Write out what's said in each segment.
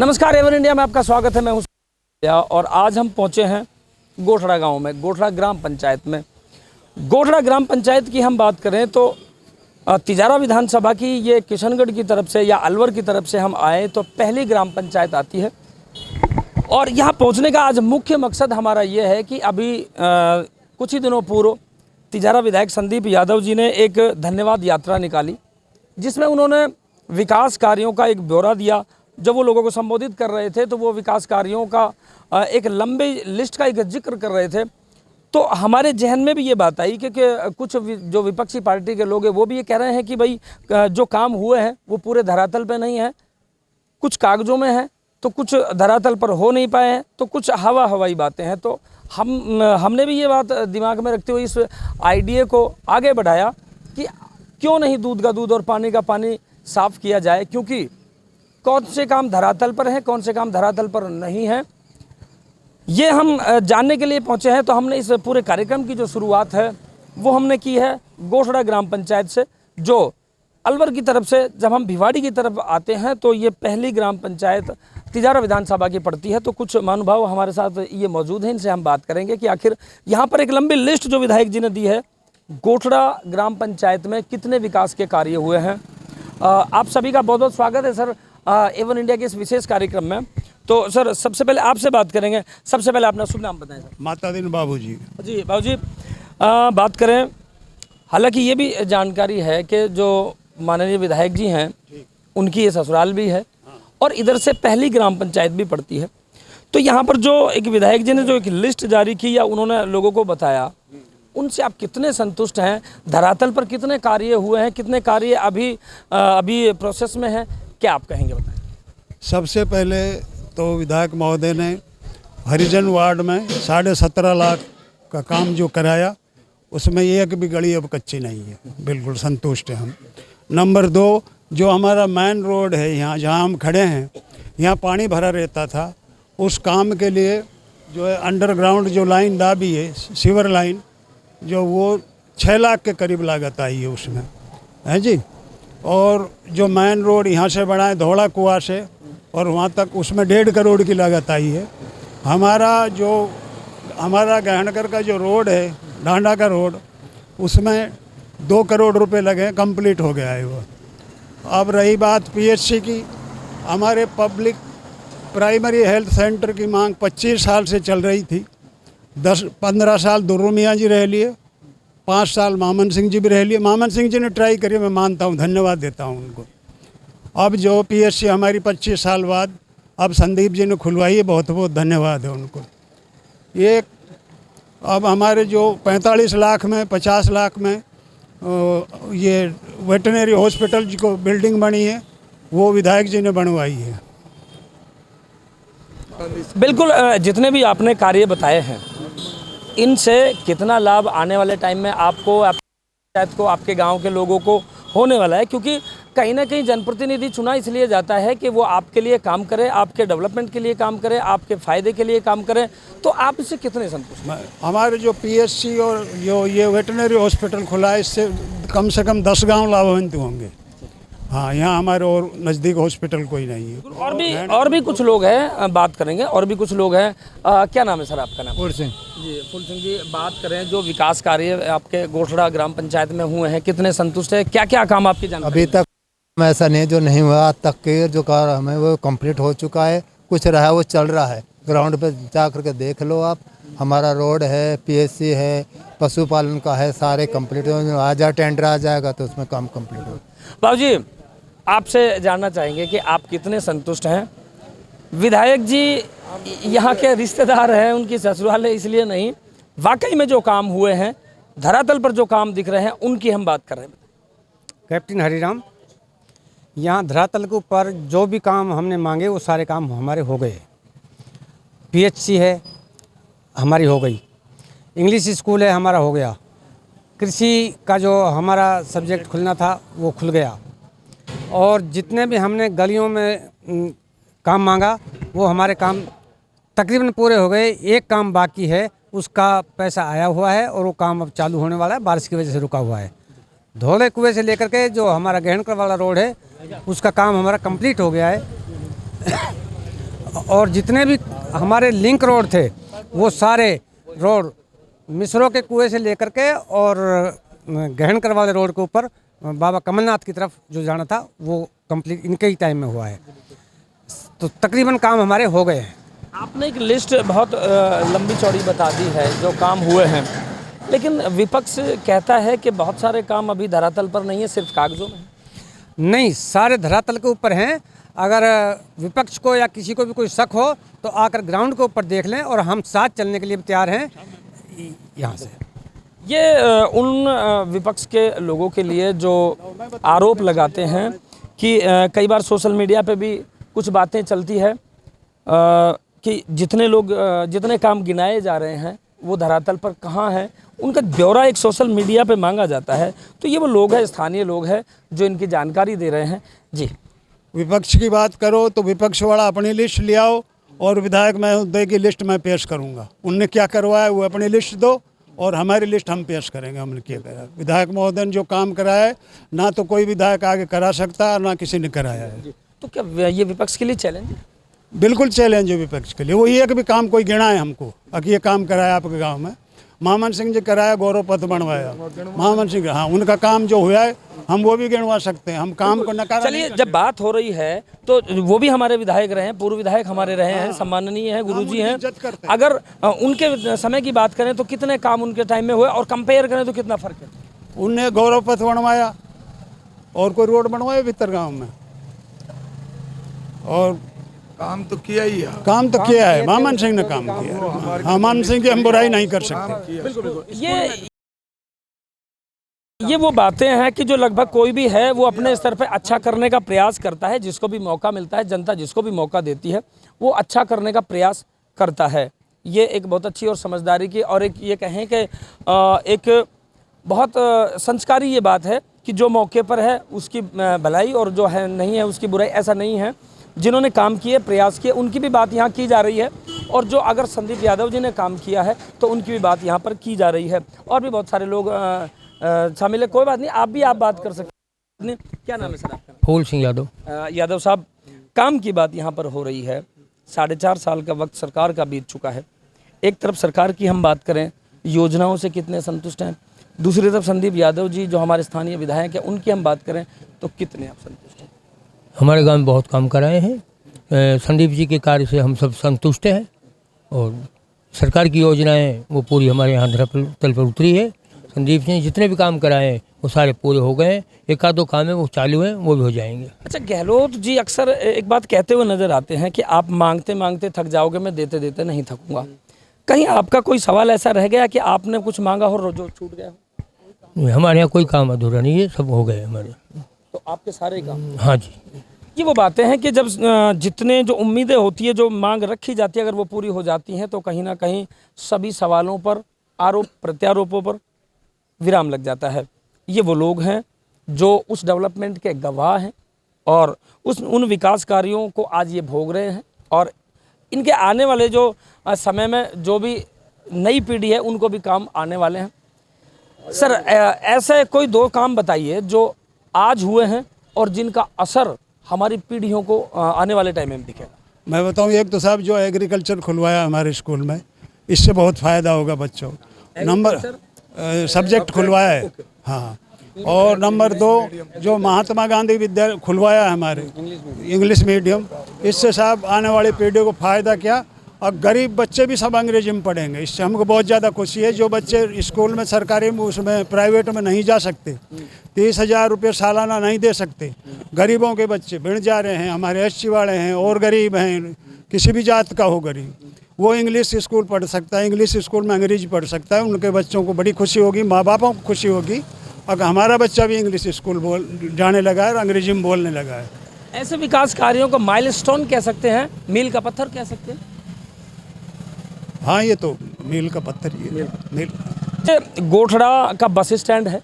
नमस्कार, ever India में आपका स्वागत है। मैं हूं और आज हम पहुंचे हैं गोठड़ा गांव में, गोठड़ा ग्राम पंचायत में। गोठड़ा ग्राम पंचायत की हम बात करें तो तिजारा विधानसभा की ये किशनगढ़ की तरफ से या अलवर की तरफ से हम आए तो पहली ग्राम पंचायत आती है। और यहाँ पहुँचने का आज मुख्य मकसद हमारा ये है कि अभी कुछ ही दिनों पूर्व तिजारा विधायक संदीप यादव जी ने एक धन्यवाद यात्रा निकाली, जिसमें उन्होंने विकास कार्यों का एक ब्यौरा दिया। जब वो लोगों को संबोधित कर रहे थे तो वो विकास कार्यों का एक लंबे लिस्ट का एक जिक्र कर रहे थे। तो हमारे जहन में भी ये बात आई कि कुछ जो विपक्षी पार्टी के लोग हैं वो भी ये कह रहे हैं कि भाई जो काम हुए हैं वो पूरे धरातल पे नहीं है, कुछ कागजों में है तो कुछ धरातल पर हो नहीं पाए हैं, तो कुछ हवाई बातें हैं। तो हमने भी ये बात दिमाग में रखते हुए इस आइडिया को आगे बढ़ाया कि क्यों नहीं दूध का दूध और पानी का पानी साफ़ किया जाए, क्योंकि कौन से काम धरातल पर हैं, कौन से काम धरातल पर नहीं है, ये हम जानने के लिए पहुंचे हैं। तो हमने इस पूरे कार्यक्रम की जो शुरुआत है वो हमने की है गोठड़ा ग्राम पंचायत से, जो अलवर की तरफ से। जब हम भिवाड़ी की तरफ आते हैं तो ये पहली ग्राम पंचायत तिजारा विधानसभा की पड़ती है। तो कुछ महानुभाव हमारे साथ ये मौजूद हैं, इनसे हम बात करेंगे कि आखिर यहाँ पर एक लंबी लिस्ट जो विधायक जी ने दी है, गोठड़ा ग्राम पंचायत में कितने विकास के कार्य हुए हैं। आप सभी का बहुत बहुत स्वागत है सर एवन इंडिया के इस विशेष कार्यक्रम में। तो सर सबसे पहले आपसे बात करेंगे। सबसे पहले अपना शुभ नाम बताएं सर। माता दिन बाबू जी। जी बाबू जी, बात करें, हालांकि ये भी जानकारी है कि जो माननीय विधायक जी हैं उनकी ये ससुराल भी है और इधर से पहली ग्राम पंचायत भी पड़ती है। तो यहाँ पर जो एक विधायक जी ने जो एक लिस्ट जारी की या उन्होंने लोगों को बताया, उनसे आप कितने संतुष्ट हैं? धरातल पर कितने कार्य हुए हैं, कितने कार्य अभी प्रोसेस में हैं, क्या आप कहेंगे, बताएं। सबसे पहले तो विधायक महोदय ने हरिजन वार्ड में 17.5 लाख का काम जो कराया, उसमें एक भी गली अब कच्ची नहीं है, बिल्कुल संतुष्ट हैं हम। नंबर 2, जो हमारा मेन रोड है यहाँ जहाँ हम खड़े हैं, यहाँ पानी भरा रहता था, उस काम के लिए जो है अंडरग्राउंड जो लाइन डाबी है, सीवर लाइन, जो वो 6 लाख के करीब लागत आई है उसमें, है जी। और जो मेन रोड यहाँ से बढ़ाए धौड़ा कुआं से और वहाँ तक, उसमें 1.5 करोड़ की लागत आई है। हमारा गहनगर का जो रोड है, डांडा का रोड, उसमें 2 करोड़ रुपए लगे, कंप्लीट हो गया है वो। अब रही बात पीएचसी की, हमारे पब्लिक प्राइमरी हेल्थ सेंटर की मांग 25 साल से चल रही थी। 10-15 साल दुर्रू मियाँ जी रह लिए, 5 साल मामन सिंह जी भी रह लिए। मामन सिंह जी ने ट्राई करी, मैं मानता हूँ, धन्यवाद देता हूँ उनको। अब जो पीएचसी हमारी 25 साल बाद अब संदीप जी ने खुलवाई है, बहुत बहुत धन्यवाद है उनको। ये अब हमारे जो 45 लाख में 50 लाख में ये वेटनरी हॉस्पिटल जी को बिल्डिंग बनी है, वो विधायक जी ने बनवाई है। बिल्कुल, जितने भी आपने कार्य बताए हैं, इनसे कितना लाभ आने वाले टाइम में आपको, पंचायत को, आपके गांव के लोगों को होने वाला है? क्योंकि कहीं ना कहीं जनप्रतिनिधि चुना इसलिए जाता है कि वो आपके लिए काम करे, आपके डेवलपमेंट के लिए काम करे, आपके फ़ायदे के लिए काम करे। तो आप इससे कितने संतुष्ट हैं? हमारे जो पीएचसी और जो ये वेटनरी हॉस्पिटल खुला है, इससे कम से कम 10 गाँव लाभान्वित होंगे। हाँ, यहाँ हमारे और नज़दीक हॉस्पिटल कोई नहीं है। और भी कुछ लोग हैं, बात करेंगे। और भी कुछ लोग हैं। क्या नाम है सर आपका? नाम फूल सिंह जी। फूल सिंह जी, बात करें जो विकास कार्य आपके गोठड़ा ग्राम पंचायत में हुए हैं, कितने संतुष्ट है? क्या क्या काम आपकी जानकारी? अभी तक ऐसा नहीं जो नहीं हुआ, आज तक के जो कार्य हमें वो कंप्लीट हो चुका है। कुछ रहा वो चल रहा है, ग्राउंड पे जा करके देख लो आप। हमारा रोड है, पीएचसी है, पशुपालन का है, सारे कंप्लीट आ जाए, टेंडर आ जाएगा तो उसमें काम कंप्लीट हो। बाबू जी, आपसे जानना चाहेंगे कि आप कितने संतुष्ट हैं? विधायक जी यहाँ के रिश्तेदार हैं, उनकी ससुराल है, इसलिए नहीं, वाकई में जो काम हुए हैं, धरातल पर जो काम दिख रहे हैं, उनकी हम बात कर रहे हैं। कैप्टन हरिराम, यहाँ धरातल के ऊपर जो भी काम हमने मांगे वो सारे काम हमारे हो गए। पीएचसी है हमारी हो गई, इंग्लिश स्कूल है हमारा हो गया, कृषि का जो हमारा सब्जेक्ट खुलना था वो खुल गया, और जितने भी हमने गलियों में काम मांगा वो हमारे काम तकरीबन पूरे हो गए। एक काम बाकी है, उसका पैसा आया हुआ है और वो काम अब चालू होने वाला है, बारिश की वजह से रुका हुआ है। धौले कुएं से लेकर के जो हमारा गहनकर वाला रोड है, उसका काम हमारा कंप्लीट हो गया है। और जितने भी हमारे लिंक रोड थे वो सारे रोड मिसरों के कुएं से लेकर के और गहनकर वाले रोड के ऊपर बाबा कमलनाथ की तरफ जो जाना था वो कंप्लीट इनके ही टाइम में हुआ है। तो तकरीबन काम हमारे हो गए हैं। आपने एक लिस्ट बहुत लंबी चौड़ी बता दी है जो काम हुए हैं, लेकिन विपक्ष कहता है कि बहुत सारे काम अभी धरातल पर नहीं है, सिर्फ कागजों में है। नहीं, सारे धरातल के ऊपर हैं। अगर विपक्ष को या किसी को भी कोई शक हो तो आकर ग्राउंड के ऊपर देख लें, और हम साथ चलने के लिए भी तैयार हैं यहाँ से। ये उन विपक्ष के लोगों के लिए जो आरोप लगाते हैं कि कई बार सोशल मीडिया पे भी कुछ बातें चलती है कि जितने काम गिनाए जा रहे हैं वो धरातल पर कहाँ हैं, उनका ब्यौरा एक सोशल मीडिया पे मांगा जाता है। तो ये वो लोग हैं, स्थानीय लोग हैं जो इनकी जानकारी दे रहे हैं। जी, विपक्ष की बात करो तो विपक्ष वाला अपनी लिस्ट ले आओ और विधायक महोदय की लिस्ट मैं पेश करूंगा। उनने क्या करवाया वो अपनी लिस्ट दो और हमारी लिस्ट हम पेश करेंगे। हमने क्या करा, विधायक महोदय ने जो काम कराया है ना तो कोई विधायक आगे करा सकता और ना किसी ने कराया है। तो क्या ये विपक्ष के लिए चैलेंज है? बिल्कुल चैलेंज है विपक्ष के लिए। वही है कि भी काम कोई गिना है हमको कि ये काम कराया आपके गांव में। महामन सिंह जी कराया, गौरव पथ बनवाया महामन सिंह, हाँ उनका काम जो हुआ है हम वो भी गिनवा सकते हैं। हम काम को नकार। चलिए, जब बात हो रही है तो वो भी हमारे विधायक रहे हैं, पूर्व विधायक हमारे रहे हैं, सम्माननीय हैं, गुरुजी हैं। अगर उनके समय की बात करें तो कितने काम उनके टाइम में हुए और कंपेयर करें तो कितना फर्क है? उनने गौरव पथ बनवाया और कोई रोड बनवाया भीतर गाँव में, और काम तो किया ही है। काम तो किया है, महामन सिंह ने काम किया है। महामन सिंह की हम बुराई नहीं कर सकते। ये वो बातें हैं कि जो लगभग कोई भी है वो अपने स्तर पे अच्छा करने का प्रयास करता है। जिसको भी मौका मिलता है, जनता जिसको भी मौका देती है वो अच्छा करने का प्रयास करता है। ये एक बहुत अच्छी और समझदारी की और एक ये कहें कि एक बहुत संस्कारी ये बात है कि जो मौके पर है उसकी भलाई और जो है नहीं है उसकी बुराई। ऐसा नहीं है, जिन्होंने काम किए, प्रयास किए, उनकी भी बात यहाँ की जा रही है। और जो अगर संदीप यादव जी ने काम किया है तो उनकी भी बात यहाँ पर की जा रही है। और भी बहुत सारे लोग शामिल है। कोई बात नहीं, आप बात कर सकते हैं। क्या नाम है सर आपका? फूल सिंह यादव। यादव साहब, काम की बात यहाँ पर हो रही है। 4.5 साल का वक्त सरकार का बीत चुका है। एक तरफ सरकार की हम बात करें, योजनाओं से कितने संतुष्ट हैं, दूसरी तरफ संदीप यादव जी जो हमारे स्थानीय विधायक हैं उनकी हम बात करें तो कितने आप संतुष्ट हैं? हमारे गांव में बहुत काम कराए हैं। संदीप जी के कार्य से हम सब संतुष्ट हैं और सरकार की योजनाएं वो पूरी हमारे यहाँ धरातल पर उतरी है। संदीप जी ने जितने भी काम कराए हैं वो सारे पूरे हो गए हैं। एक आध दो काम है वो चालू हैं, वो भी हो जाएंगे। अच्छा, गहलोत जी अक्सर एक बात कहते हुए नजर आते हैं कि आप मांगते मांगते थक जाओगे, मैं देते देते नहीं थकूंगा। कहीं आपका कोई सवाल ऐसा रह गया कि आपने कुछ मांगा हो जो छूट गया हो? हमारे यहाँ कोई काम अधूरा नहीं है, सब हो गए हमारे। तो आपके सारे काम? हाँ जी। ये वो बातें हैं कि जब जितने जो उम्मीदें होती है, जो मांग रखी जाती है, अगर वो पूरी हो जाती हैं तो कहीं ना कहीं सभी सवालों पर, आरोप प्रत्यारोपों पर विराम लग जाता है। ये वो लोग हैं जो उस डेवलपमेंट के गवाह हैं और उन विकास कार्यों को आज ये भोग रहे हैं। और इनके आने वाले जो समय में जो भी नई पीढ़ी है उनको भी काम आने वाले हैं। सर, ऐसे कोई 2 काम बताइए जो आज हुए हैं और जिनका असर हमारी पीढ़ियों को आने वाले टाइम में दिखेगा। मैं बताऊं, एक तो साहब जो एग्रीकल्चर खुलवाया हमारे स्कूल में, इससे बहुत फ़ायदा होगा बच्चों। नंबर सब्जेक्ट खुलवाया है, हाँ। और नंबर 2 जो महात्मा गांधी विद्यालय खुलवाया है हमारे इंग्लिश मीडियम, इससे साहब आने वाली पीढ़ी को फ़ायदा क्या, और गरीब बच्चे भी सब अंग्रेजी में पढ़ेंगे। इससे हमको बहुत ज़्यादा खुशी है। जो बच्चे स्कूल में सरकारी में उसमें प्राइवेट में नहीं जा सकते, 30,000 रुपये सालाना नहीं दे सकते, गरीबों के बच्चे भिड़ जा रहे हैं। हमारे SC वाले हैं और गरीब हैं, किसी भी जात का हो गरीब, वो इंग्लिश स्कूल पढ़ सकता है, इंग्लिश स्कूल में अंग्रेजी पढ़ सकता है। उनके बच्चों को बड़ी खुशी होगी, माँ बापों को खुशी होगी अगर हमारा बच्चा भी इंग्लिश स्कूल जाने लगा है और अंग्रेजी में बोलने लगा है। ऐसे विकास कार्यों को माइलस्टोन कह सकते हैं, मील का पत्थर कह सकते हैं। हाँ, ये तो मील का पत्थर ही है। मील गोठड़ा का बस स्टैंड है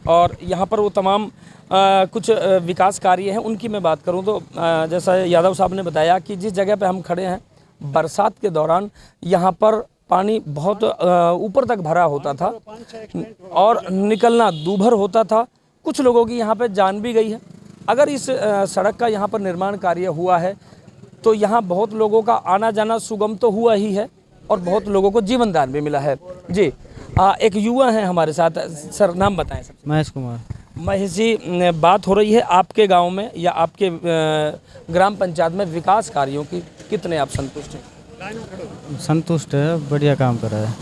और यहाँ पर वो तमाम कुछ विकास कार्य हैं। उनकी मैं बात करूँ तो जैसा यादव साहब ने बताया कि जिस जगह पे हम खड़े हैं, बरसात के दौरान यहाँ पर पानी बहुत ऊपर तक भरा होता था और निकलना दूभर होता था। कुछ लोगों की यहाँ पे जान भी गई है। अगर इस सड़क का यहाँ पर निर्माण कार्य हुआ है तो यहाँ बहुत लोगों का आना जाना सुगम तो हुआ ही है और बहुत लोगों को जीवन दान भी मिला है। जी एक युवा हैं हमारे साथ, सर नाम बताएं। सर महेश कुमार। महेश जी, बात हो रही है आपके गांव में या आपके ग्राम पंचायत में विकास कार्यों की, कितने आप संतुष्ट हैं? संतुष्ट है, बढ़िया काम कर रहा है।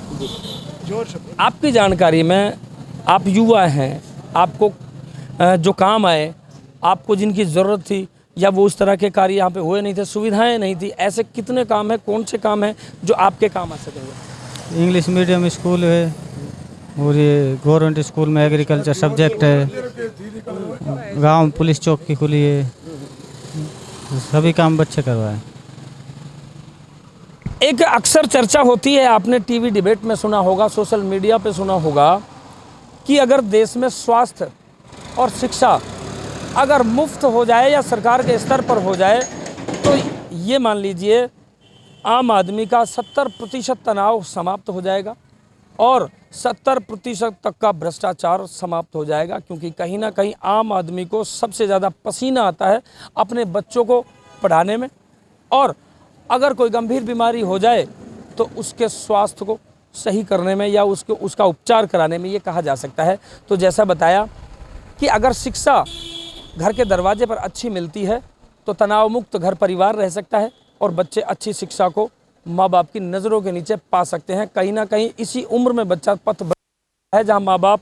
आपकी जानकारी में, आप युवा हैं, आपको जो काम आए, आपको जिनकी ज़रूरत थी या वो उस तरह के कार्य यहाँ पे हुए नहीं थे, सुविधाएं नहीं थी, ऐसे कितने काम हैं, कौन से काम हैं जो आपके काम आ सकेंगे? इंग्लिश मीडियम स्कूल है और ये गवर्नमेंट स्कूल में एग्रीकल्चर सब्जेक्ट है, गांव पुलिस चौकी खुली है, सभी काम बच्चे करवाए। एक अक्सर चर्चा होती है, आपने टीवी डिबेट में सुना होगा, सोशल मीडिया पे सुना होगा कि अगर देश में स्वास्थ्य और शिक्षा अगर मुफ्त हो जाए या सरकार के स्तर पर हो जाए तो ये मान लीजिए आम आदमी का 70% तनाव समाप्त हो जाएगा और 70% तक का भ्रष्टाचार समाप्त हो जाएगा, क्योंकि कहीं ना कहीं आम आदमी को सबसे ज़्यादा पसीना आता है अपने बच्चों को पढ़ाने में, और अगर कोई गंभीर बीमारी हो जाए तो उसके स्वास्थ्य को सही करने में या उसका उपचार कराने में, ये कहा जा सकता है। तो जैसा बताया कि अगर शिक्षा घर के दरवाजे पर अच्छी मिलती है तो तनाव मुक्त घर परिवार रह सकता है और बच्चे अच्छी शिक्षा को माँ बाप की नज़रों के नीचे पा सकते हैं। कहीं ना कहीं इसी उम्र में बच्चा पथ है जहाँ माँ बाप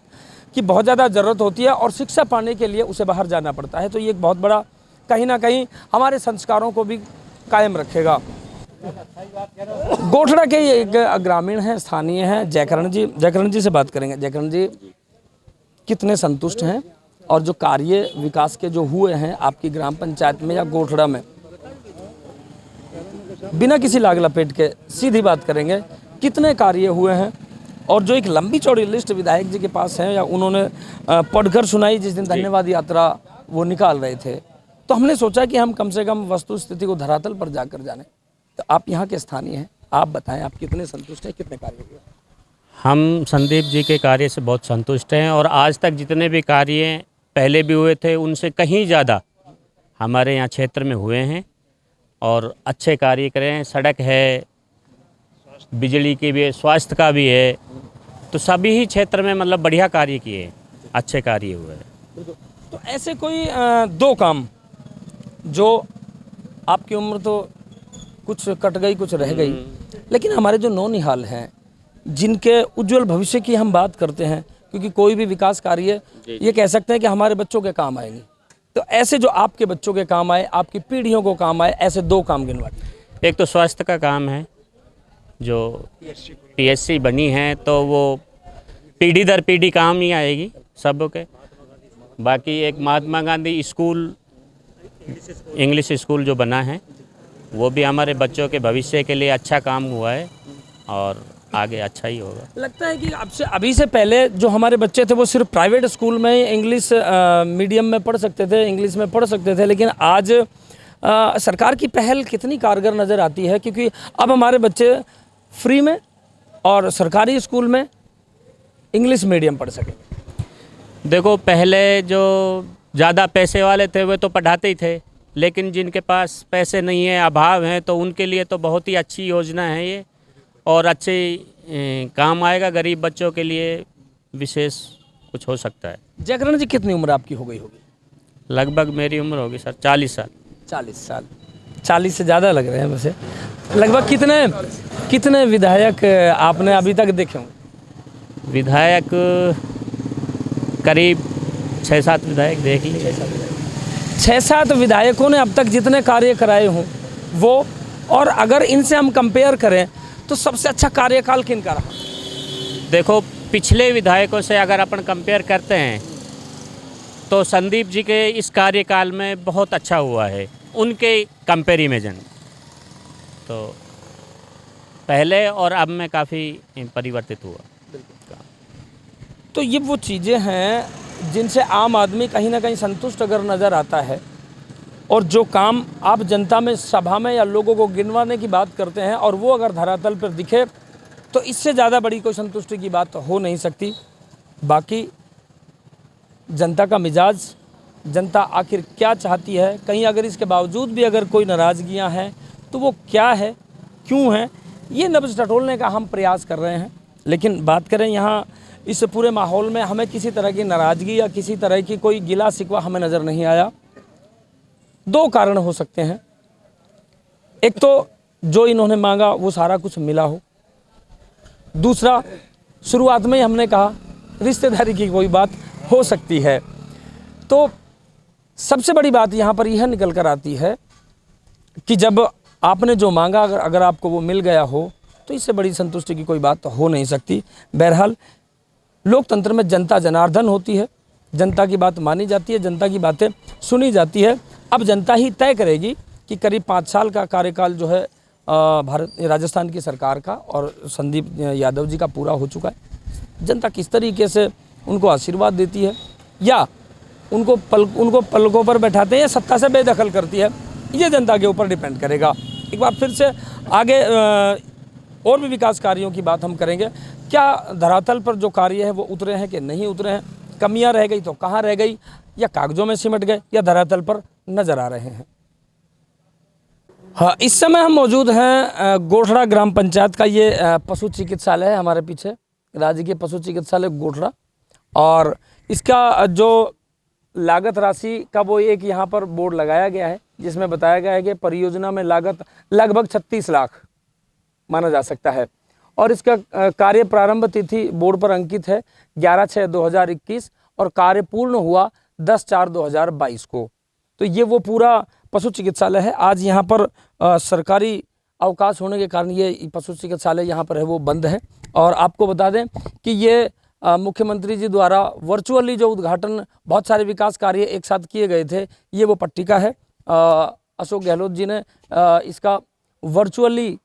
की बहुत ज़्यादा ज़रूरत होती है और शिक्षा पाने के लिए उसे बाहर जाना पड़ता है। तो ये एक बहुत बड़ा कहीं ना कहीं हमारे संस्कारों को भी कायम रखेगा। गोठड़ा के ये एक ग्रामीण हैं, स्थानीय हैं, जयकरण जी। जयकरण जी से बात करेंगे। जयकरण जी, कितने संतुष्ट हैं और जो कार्य विकास के जो हुए हैं आपकी ग्राम पंचायत में या गोठड़ा में, बिना किसी लाग लपेट के सीधी बात करेंगे, कितने कार्य हुए हैं? और जो एक लंबी चौड़ी लिस्ट विधायक जी के पास है या उन्होंने पढ़कर सुनाई जिस दिन धन्यवाद यात्रा वो निकाल रहे थे, तो हमने सोचा कि हम कम से कम वस्तु स्थिति को धरातल पर जाकर जाने। तो आप यहाँ के स्थानीय हैं, आप बताएं आप कितने संतुष्ट हैं, कितने कार्य हुए? हम संदीप जी के कार्य से बहुत संतुष्ट हैं और आज तक जितने भी कार्य पहले भी हुए थे उनसे कहीं ज़्यादा हमारे यहाँ क्षेत्र में हुए हैं और अच्छे कार्य करे हैं। सड़क है, बिजली की भी है, स्वास्थ्य का भी है, तो सभी ही क्षेत्र में मतलब बढ़िया कार्य किए, अच्छे कार्य हुए हैं। तो ऐसे कोई दो काम जो आपकी उम्र तो कुछ कट गई कुछ रह गई, लेकिन हमारे जो नौनिहाल हैं जिनके उज्जवल भविष्य की हम बात करते हैं, क्योंकि कोई भी विकास कार्य ये कह सकते हैं कि हमारे बच्चों के काम आएंगे, तो ऐसे जो आपके बच्चों के काम आए, आपकी पीढ़ियों को काम आए, ऐसे दो काम गिनवाइए। एक तो स्वास्थ्य का काम है, जो पीएचसी बनी है तो वो पीढ़ी दर पीढ़ी काम ही आएगी सबों के। बाकी एक Mahatma Gandhi school, English school जो बना है वो भी हमारे बच्चों के भविष्य के लिए अच्छा काम हुआ है और आगे अच्छा ही होगा। लगता है कि आपसे अभी से पहले जो हमारे बच्चे थे वो सिर्फ प्राइवेट स्कूल में इंग्लिश मीडियम में पढ़ सकते थे, इंग्लिश में पढ़ सकते थे, लेकिन आज सरकार की पहल कितनी कारगर नज़र आती है, क्योंकि अब हमारे बच्चे फ्री में और सरकारी स्कूल में इंग्लिश मीडियम पढ़ सकें। देखो, पहले जो ज़्यादा पैसे वाले थे वे तो पढ़ाते ही थे, लेकिन जिनके पास पैसे नहीं है, अभाव है, तो उनके लिए तो बहुत ही अच्छी योजना है ये और अच्छे काम आएगा। गरीब बच्चों के लिए विशेष कुछ हो सकता है। जयकरण जी, कितनी उम्र आपकी हो गई होगी? लगभग मेरी उम्र होगी सर 40 साल। 40 साल, 40 से ज़्यादा लग रहे हैं वैसे। लगभग कितने विधायक आपने अभी तक देखे होंगे? विधायक करीब 6-7 विधायक देख लिए। 6-7 विधायकों ने अब तक जितने कार्य कराए हों वो, और अगर इनसे हम कंपेयर करें तो सबसे अच्छा कार्यकाल किनका रहा? देखो, पिछले विधायकों से अगर अपन कंपेयर करते हैं तो संदीप जी के इस कार्यकाल में बहुत अच्छा हुआ है उनके कंपेरिजन। तो पहले और अब में काफ़ी परिवर्तित हुआ। तो ये वो चीज़ें हैं जिनसे आम आदमी कहीं ना कहीं संतुष्ट अगर नज़र आता है, और जो काम आप जनता में, सभा में या लोगों को गिनवाने की बात करते हैं और वो अगर धरातल पर दिखे तो इससे ज़्यादा बड़ी कोई संतुष्टि की बात हो नहीं सकती। बाकी जनता का मिजाज, जनता आखिर क्या चाहती है, कहीं अगर इसके बावजूद भी अगर कोई नाराज़गियां हैं तो वो क्या है, क्यों है, ये नब्ज़ टटोलने का हम प्रयास कर रहे हैं। लेकिन बात करें यहाँ इस पूरे माहौल में हमें किसी तरह की नाराज़गी या किसी तरह की कोई गिला शिकवा हमें नज़र नहीं आया। दो कारण हो सकते हैं, एक तो जो इन्होंने मांगा वो सारा कुछ मिला हो, दूसरा शुरुआत में ही हमने कहा रिश्तेदारी की कोई बात हो सकती है। तो सबसे बड़ी बात यहाँ पर यह निकल कर आती है कि जब आपने जो मांगा अगर आपको वो मिल गया हो तो इससे बड़ी संतुष्टि की कोई बात तो हो नहीं सकती। बहरहाल लोकतंत्र में जनता जनार्दन होती है, जनता की बात मानी जाती है, जनता की बातें सुनी जाती है। अब जनता ही तय करेगी कि करीब 5 साल का कार्यकाल जो है राजस्थान की सरकार का और संदीप यादव जी का पूरा हो चुका है। जनता किस तरीके से उनको आशीर्वाद देती है या उनको पलकों पर बैठाते हैं या सत्ता से बेदखल करती है, ये जनता के ऊपर डिपेंड करेगा। एक बार फिर से आगे और भी विकास कार्यों की बात हम करेंगे। क्या धरातल पर जो कार्य है वो उतरे हैं कि नहीं उतरे हैं, कमियां रह गई तो कहाँ रह गई, या कागजों में सिमट गए या धरातल पर नजर आ रहे हैं। हाँ, इस समय हम मौजूद हैं गोठड़ा ग्राम पंचायत का ये पशु चिकित्सालय है हमारे पीछे, राजकीय पशु चिकित्सालय गोठड़ा। और इसका जो लागत राशि का वो एक यहाँ पर बोर्ड लगाया गया है जिसमें बताया गया है कि परियोजना में लागत लगभग 36 लाख माना जा सकता है। और इसका कार्य प्रारंभ तिथि बोर्ड पर अंकित है 11/6/2021 और कार्य पूर्ण हुआ 10/4/2022 को। तो ये वो पूरा पशु चिकित्सालय है। आज यहाँ पर सरकारी अवकाश होने के कारण ये पशु चिकित्सालय यहाँ पर है वो बंद है। और आपको बता दें कि ये मुख्यमंत्री जी द्वारा वर्चुअली जो उद्घाटन बहुत सारे विकास कार्य एक साथ किए गए थे, ये वो पट्टिका है। अशोक गहलोत जी ने इसका वर्चुअली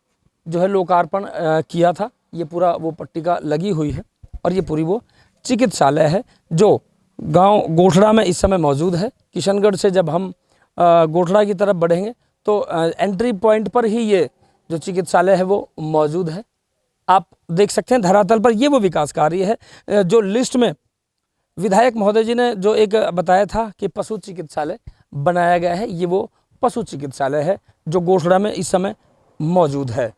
जो है लोकार्पण किया था। ये पूरा वो पट्टिका लगी हुई है और ये पूरी वो चिकित्सालय है जो गांव गोठड़ा में इस समय मौजूद है। किशनगढ़ से जब हम गोठड़ा की तरफ बढ़ेंगे तो एंट्री पॉइंट पर ही ये जो चिकित्सालय है वो मौजूद है। आप देख सकते हैं धरातल पर ये वो विकास कार्य है जो लिस्ट में विधायक महोदय जी ने जो एक बताया था कि पशु चिकित्सालय बनाया गया है, ये वो पशु चिकित्सालय है जो गोठड़ा में इस समय मौजूद है।